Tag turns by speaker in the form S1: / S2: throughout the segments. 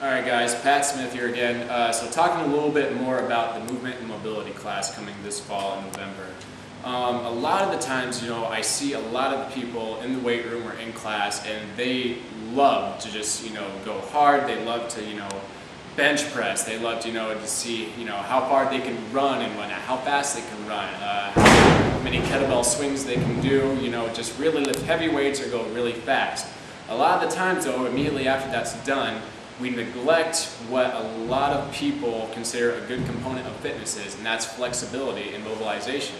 S1: Alright guys, Pat Smith here again. So talking a little bit more about the movement and mobility class coming this fall in November. A lot of the times, I see a lot of the people in the weight room or in class and they love to just, go hard. They love to, bench press. They love to, to see, how far they can run and whatnot, how fast they can run, how many kettlebell swings they can do, just really lift heavy weights or go really fast. A lot of the times though, immediately after that's done, we neglect what a lot of people consider a good component of fitness is, and that's flexibility and mobilization.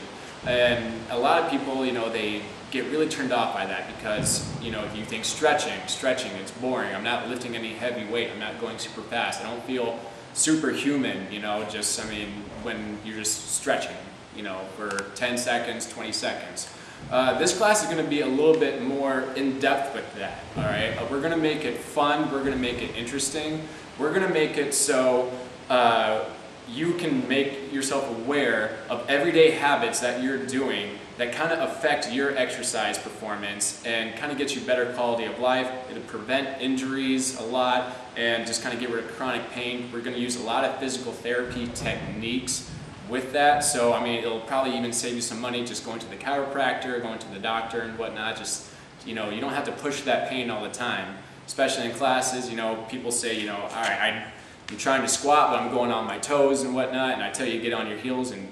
S1: And a lot of people, they get really turned off by that because, you think stretching, it's boring. I'm not lifting any heavy weight. I'm not going super fast. I don't feel superhuman, when you're just stretching, for 10 seconds, 20 seconds. This class is going to be a little bit more in-depth with that, all right? We're going to make it fun, we're going to make it interesting, we're going to make it so you can make yourself aware of everyday habits that you're doing that kind of affect your exercise performance and kind of get you better quality of life. It'll prevent injuries a lot and just kind of get rid of chronic pain. We're going to use a lot of physical therapy techniques with that, so it'll probably even save you some money just going to the chiropractor, going to the doctor and whatnot. Just, you don't have to push that pain all the time, especially in classes. People say, all right, I'm trying to squat, but I'm going on my toes and whatnot, and I tell you get on your heels and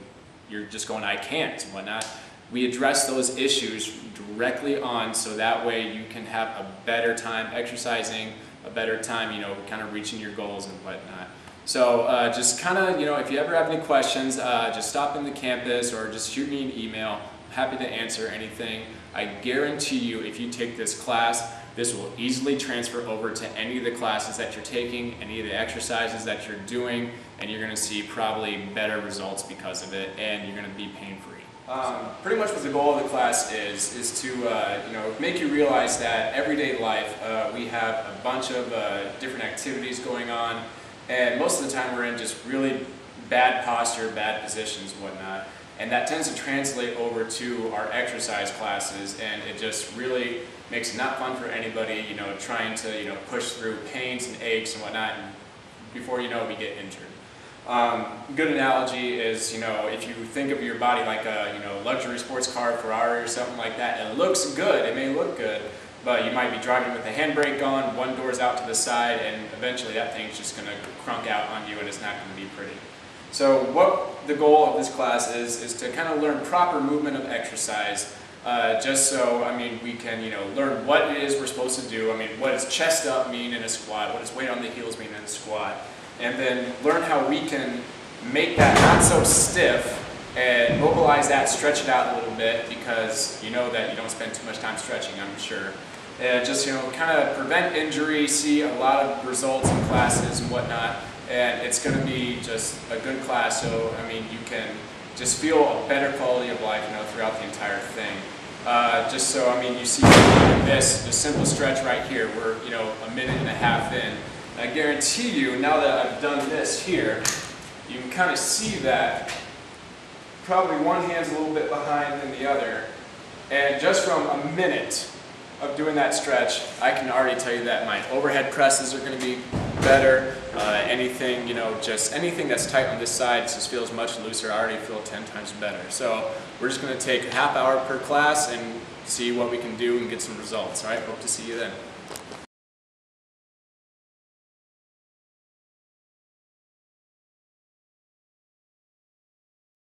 S1: you're just going, I can't and whatnot. We address those issues directly on, so that way you can have a better time exercising, a better time, kind of reaching your goals and whatnot. So just kind of, if you ever have any questions, just stop in the campus or just shoot me an email. I'm happy to answer anything. I guarantee you, if you take this class, this will easily transfer over to any of the classes that you're taking, any of the exercises that you're doing, and you're going to see probably better results because of it, and you're going to be pain-free. Pretty much what the goal of the class is to make you realize that everyday life we have a bunch of different activities going on. And most of the time we're in just really bad posture, bad positions, whatnot. And that tends to translate over to our exercise classes, and it just really makes it not fun for anybody, trying to, push through pains and aches and whatnot, and before we get injured. Good analogy is, if you think of your body like a, luxury sports car, Ferrari or something like that, it looks good, it may look good, but you might be driving with the handbrake on, one door's out to the side, and eventually that thing's just going to crunk out on you and it's not going to be pretty. So what the goal of this class is to kind of learn proper movement of exercise, just so, we can, learn what it is we're supposed to do. What does chest up mean in a squat? What does weight on the heels mean in a squat? And then learn how we can make that not so stiff and mobilize that, stretch it out a little bit, because you know that you don't spend too much time stretching, I'm sure. And just, kind of prevent injury, see a lot of results in classes and whatnot, and it's going to be just a good class, so, you can just feel a better quality of life, throughout the entire thing. Just so, you see this simple stretch right here, we're, a minute and a half in. I guarantee you, now that I've done this here, you can kind of see that probably one hand's a little bit behind than the other, and just from a minute of doing that stretch, I can already tell you that my overhead presses are going to be better. Anything, just anything that's tight on this side just feels much looser. I already feel 10 times better. So we're just going to take a half hour per class and see what we can do and get some results. All right, hope to see you then.